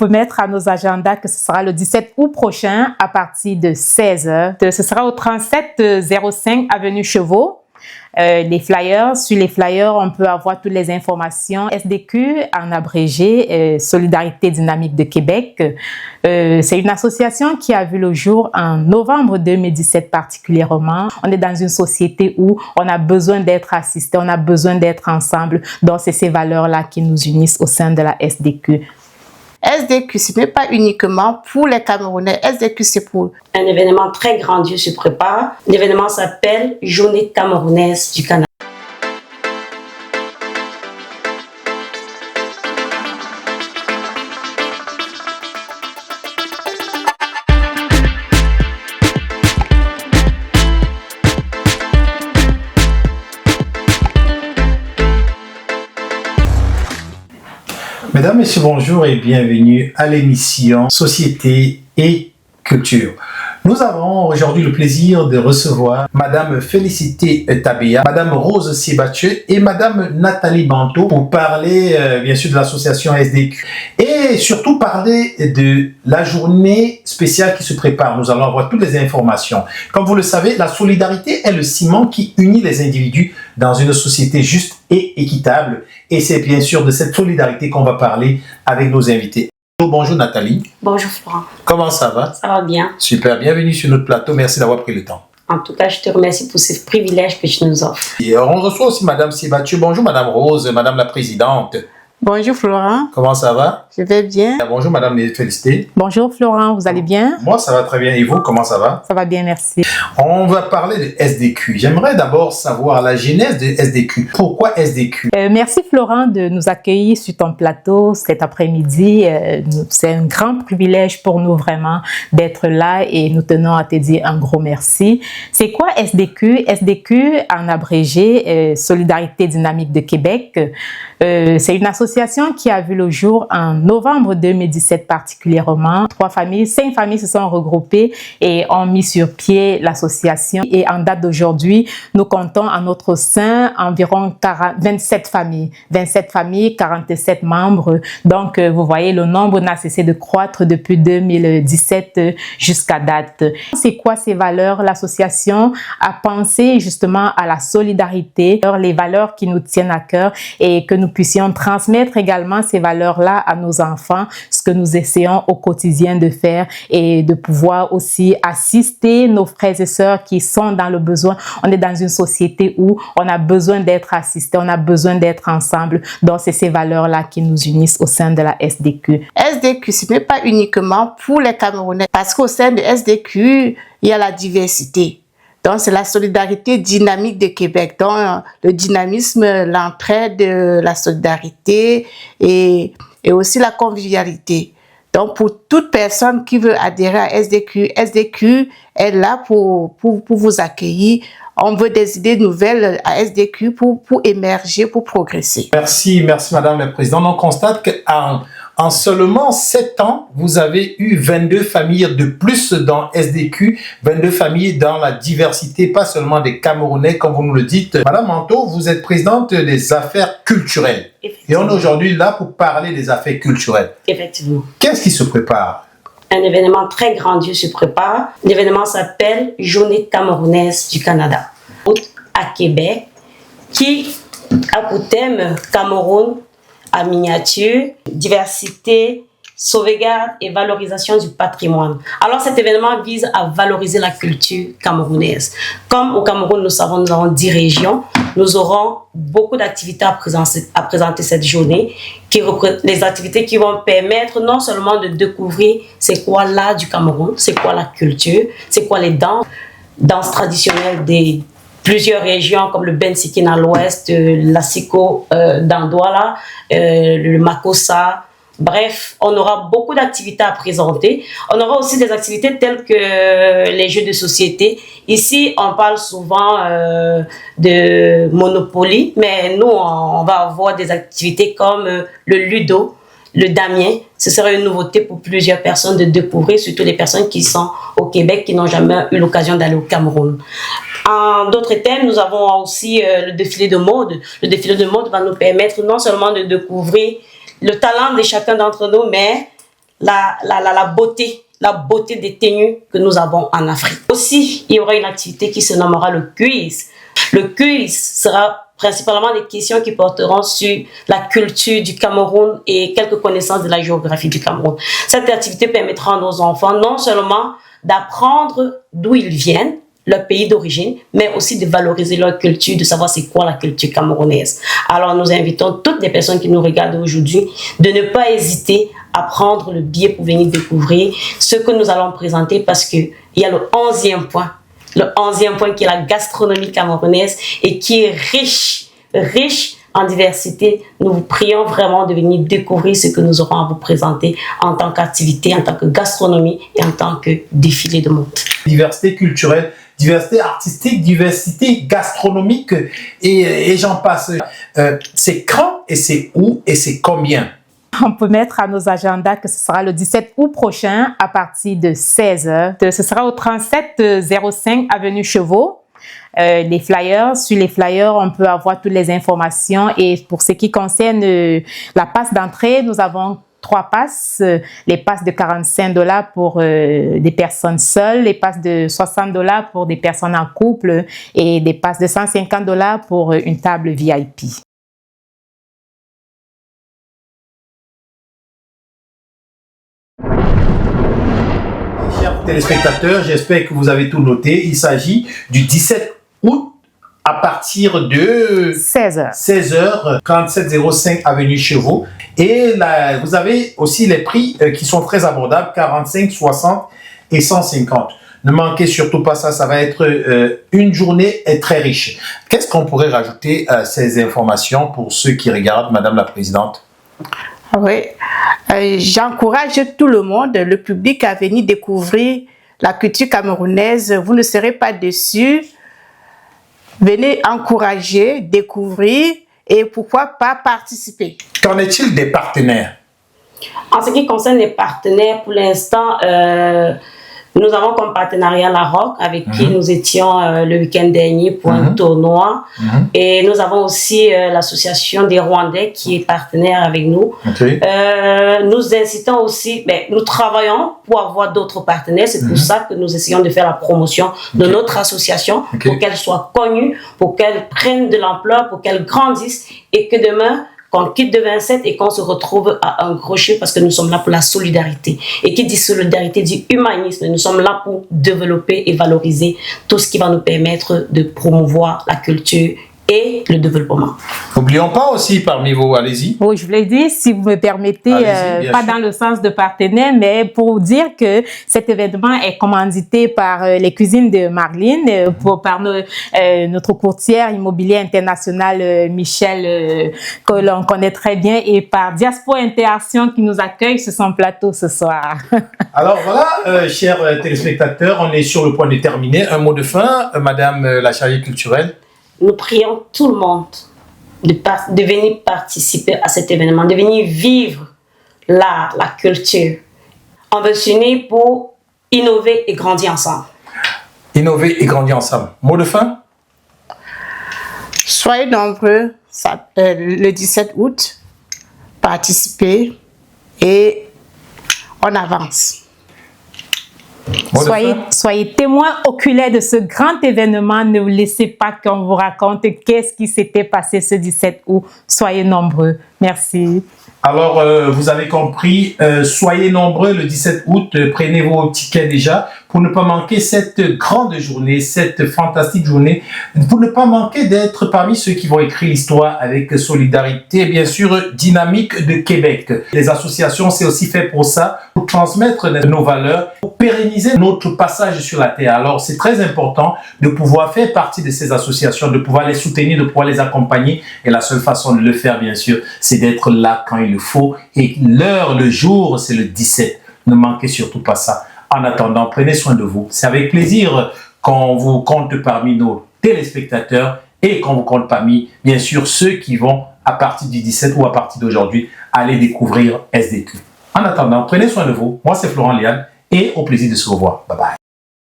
Faut mettre à nos agendas que ce sera le 17 août prochain à partir de 16h. Ce sera au 3705 avenue Chevaux. Les flyers, sur les flyers, on peut avoir toutes les informations. SDQ, en abrégé, Solidarité Dynamique de Québec. C'est une association qui a vu le jour en novembre 2017 particulièrement. On est dans une société où on a besoin d'être assisté, on a besoin d'être ensemble. Donc, c'est ces valeurs-là qui nous unissent au sein de la SDQ. SDQ, ce n'est pas uniquement pour les Camerounais. SDQ, c'est pour... Un événement très grandiose se prépare. L'événement s'appelle Journée camerounaise du Canada. Mesdames, Messieurs, bonjour et bienvenue à l'émission Société et Culture. Nous avons aujourd'hui le plaisir de recevoir Madame Félicité Tabea, Madame Rose Sibathieu et Madame Nathalie Banto pour parler bien sûr de l'association SDQ et surtout parler de la journée spéciale qui se prépare. Nous allons avoir toutes les informations. Comme vous le savez, la solidarité est le ciment qui unit les individus dans une société juste et équitable. Et c'est bien sûr de cette solidarité qu'on va parler avec nos invités. Bonjour Nathalie. Bonjour Florent. Comment ça va? Ça va bien. Super, bienvenue sur notre plateau. Merci d'avoir pris le temps. En tout cas, je te remercie pour ce privilège que tu nous offres. Et on reçoit aussi Madame Sibathieu. Bonjour Madame Rose, Madame la Présidente. Bonjour Florent. Comment ça va? Je vais bien. Bonjour Madame Félicité. Bonjour Florent, vous allez bien? Moi, ça va très bien. Et vous, comment ça va? Ça va bien, merci. On va parler de SDQ. J'aimerais d'abord savoir la genèse de SDQ. Pourquoi SDQ? Merci Florent de nous accueillir sur ton plateau cet après-midi. C'est un grand privilège pour nous vraiment d'être là et nous tenons à te dire un gros merci. C'est quoi SDQ? SDQ, en abrégé, Solidarité Dynamique de Québec. C'est une association qui a vu le jour en novembre 2017 particulièrement. 5 familles se sont regroupées et ont mis sur pied l'association. Et en date d'aujourd'hui, nous comptons à notre sein environ 27 familles. 27 familles, 47 membres. Donc, vous voyez, le nombre n'a cessé de croître depuis 2017 jusqu'à date. C'est quoi ces valeurs? L'association a pensé justement à la solidarité, les valeurs qui nous tiennent à cœur et que nous puissions transmettre également ces valeurs-là à nos enfants, ce que nous essayons au quotidien de faire et de pouvoir aussi assister nos frères et sœurs qui sont dans le besoin. On est dans une société où on a besoin d'être assisté, on a besoin d'être ensemble. Donc, c'est ces valeurs-là qui nous unissent au sein de la SDQ. SDQ, ce n'est pas uniquement pour les Camerounais, parce qu'au sein de SDQ, il y a la diversité. Donc, c'est la solidarité dynamique de Québec. Donc, le dynamisme, l'entraide, la solidarité et aussi la convivialité. Donc, pour toute personne qui veut adhérer à SDQ, SDQ est là pour vous accueillir. On veut des idées nouvelles à SDQ pour émerger, pour progresser. Merci Madame la Présidente. On constate qu'en seulement 7 ans, vous avez eu 22 familles de plus dans SDQ, 22 familles dans la diversité, pas seulement des Camerounais, comme vous nous le dites. Madame Manteau, vous êtes présidente des affaires culturelles. Et on est aujourd'hui là pour parler des affaires culturelles. Effectivement. Qu'est-ce qui se prépare? Un événement très grandiose se prépare. L'événement s'appelle Journée camerounaise du Canada. À Québec, qui a pour thème Cameroun à miniature, diversité, sauvegarde et valorisation du patrimoine. Alors cet événement vise à valoriser la culture camerounaise. Comme au Cameroun, nous savons, nous avons 10 régions. Nous aurons beaucoup d'activités à présenter cette journée, les activités qui vont permettre non seulement de découvrir c'est quoi l'art du Cameroun, c'est quoi la culture, c'est quoi les danses traditionnelles des plusieurs régions comme le Bensikin à l'ouest, la Siko dans Douala, le Makossa. Bref, on aura beaucoup d'activités à présenter. On aura aussi des activités telles que les jeux de société. Ici, on parle souvent de Monopoly, mais nous, on va avoir des activités comme le Ludo, le Damien. Ce serait une nouveauté pour plusieurs personnes de découvrir, surtout les personnes qui sont au Québec, qui n'ont jamais eu l'occasion d'aller au Cameroun. En d'autres thèmes, nous avons aussi le défilé de mode. Le défilé de mode va nous permettre non seulement de découvrir le talent de chacun d'entre nous, mais la beauté des tenues que nous avons en Afrique. Aussi, il y aura une activité qui se nommera le quiz. Le quiz sera principalement des questions qui porteront sur la culture du Cameroun et quelques connaissances de la géographie du Cameroun. Cette activité permettra à nos enfants non seulement d'apprendre d'où ils viennent, leur pays d'origine, mais aussi de valoriser leur culture, de savoir c'est quoi la culture camerounaise. Alors nous invitons toutes les personnes qui nous regardent aujourd'hui de ne pas hésiter à prendre le billet pour venir découvrir ce que nous allons présenter, parce qu'il y a le 11e point. Le 11e point qui est la gastronomie camerounaise et qui est riche en diversité. Nous vous prions vraiment de venir découvrir ce que nous aurons à vous présenter en tant qu'activité, en tant que gastronomie et en tant que défilé de mode. Diversité culturelle, diversité artistique, diversité gastronomique et j'en passe. C'est quand et c'est où et c'est combien? On peut mettre à nos agendas que ce sera le 17 août prochain à partir de 16h. Ce sera au 3705 avenue Chevaux. Les flyers, sur les flyers, on peut avoir toutes les informations. Et pour ce qui concerne la passe d'entrée, nous avons 3 passes. Les passes de 45 $ pour des personnes seules, les passes de 60 $ pour des personnes en couple et des passes de 150 $ pour une table VIP. Chers téléspectateurs, j'espère que vous avez tout noté. Il s'agit du 17 août à partir de 16h, 3705 avenue Chevaux. Et là, vous avez aussi les prix qui sont très abordables, 45, 60 et 150. Ne manquez surtout pas ça, ça va être une journée très riche. Qu'est-ce qu'on pourrait rajouter à ces informations pour ceux qui regardent, Madame la Présidente? Oui, j'encourage tout le monde, le public, à venir découvrir la culture camerounaise. Vous ne serez pas déçus. Venez encourager, découvrir et pourquoi pas participer. Qu'en est-il des partenaires? En ce qui concerne les partenaires, pour l'instant, nous avons comme partenariat la ROC, avec qui nous étions le week-end dernier pour un tournoi. Et nous avons aussi l'association des Rwandais qui est partenaire avec nous. Nous incitons aussi, nous travaillons pour avoir d'autres partenaires. C'est pour ça que nous essayons de faire la promotion de notre association pour qu'elle soit connue, pour qu'elle prenne de l'ampleur, pour qu'elle grandisse et que demain, qu'on quitte de 27 et qu'on se retrouve à un crochet, parce que nous sommes là pour la solidarité. Et qui dit solidarité dit humanisme. Nous sommes là pour développer et valoriser tout ce qui va nous permettre de promouvoir la culture et le développement. N'oublions pas aussi parmi vous, allez-y. Oui, je voulais dire, si vous me permettez, pas dans le sens de partenaire, mais pour dire que cet événement est commandité par les cuisines de Marlene, par notre courtière immobilier internationale Michel, que l'on connaît très bien, et par Diaspora Interaction qui nous accueille sur son plateau ce soir. Alors voilà, chers téléspectateurs, on est sur le point de terminer. Un mot de fin, Madame la chargée culturelle. Nous prions tout le monde de venir participer à cet événement, de venir vivre l'art, la culture. On veut s'unir pour innover et grandir ensemble. Innover et grandir ensemble. Mot de fin? Soyez nombreux le 17 août, participez et on avance. Soyez témoins oculaires de ce grand événement. Ne vous laissez pas qu'on vous raconte qu'est-ce qui s'était passé ce 17 août. Soyez nombreux. Merci. Alors, vous avez compris, soyez nombreux le 17 août. Prenez vos tickets déjà pour ne pas manquer cette grande journée, cette fantastique journée. Pour ne pas manquer d'être parmi ceux qui vont écrire l'histoire avec solidarité et bien sûr dynamique de Québec. Les associations, c'est aussi fait pour ça, pour transmettre nos valeurs, pour pérenniser notre passage sur la terre. Alors, c'est très important de pouvoir faire partie de ces associations, de pouvoir les soutenir, de pouvoir les accompagner. Et la seule façon de le faire, bien sûr, c'est d'être là quand il le faut. Et l'heure, le jour, c'est le 17. Ne manquez surtout pas ça. En attendant, prenez soin de vous. C'est avec plaisir qu'on vous compte parmi nos téléspectateurs et qu'on vous compte parmi, bien sûr, ceux qui vont, à partir du 17 ou à partir d'aujourd'hui, aller découvrir SDQ. En attendant, prenez soin de vous. Moi, c'est Florent Liane et au plaisir de se revoir. Bye bye.